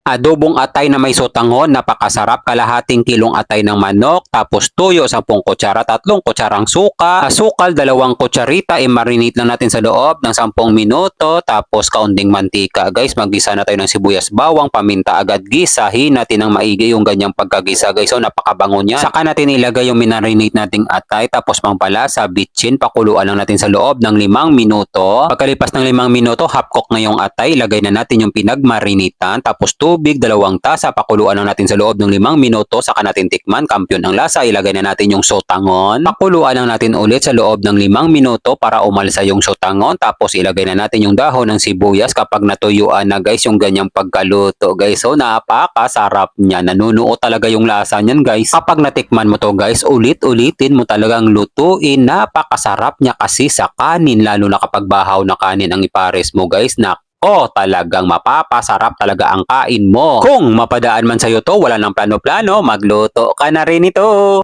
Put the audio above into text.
Adobong atay na may sotanghon, napakasarap. Kalahating kilong atay ng manok, tapos tuyo 10 kutsara, 3 kutsarang suka, asukal 2 kutsarita, i-marinate lang natin sa loob ng 10 minuto, tapos kaunting mantika. Guys, maggisa na tayo ng sibuyas, bawang, paminta, agad gisahin natin ng maigi yung ganyang pagkagisa, guys. So napakabango niyan. Saka natin ilagay yung minarinate nating atay, tapos pampalasa, bitchin, pakuluan lang natin sa loob ng 5 minuto. Pagkalipas ng 5 minuto, half cook na yung atay, ilagay na natin yung pinagmarinitan, tapos tubig, 2 tasa, pakuluan lang natin sa loob ng 5 minuto, saka natin tikman, kampiyon ng lasa, ilagay na natin yung sotangon. Pakuluan lang natin ulit sa loob ng 5 minuto para umalsa yung sotangon, tapos ilagay na natin yung dahon ng sibuyas kapag natuyuan na, guys, yung ganyang pagkaluto, guys. So napakasarap niya, nanunuot talaga yung lasa niyan, guys. Kapag natikman mo to, guys, ulit-ulitin mo talagang lutuin, napakasarap niya kasi sa kanin, lalo na kapag bahaw na kanin ang ipares mo, guys. Talagang mapapasarap talaga ang kain mo. Kung mapadaan man sa'yo to, wala nang plano-plano, magluto ka na rin ito.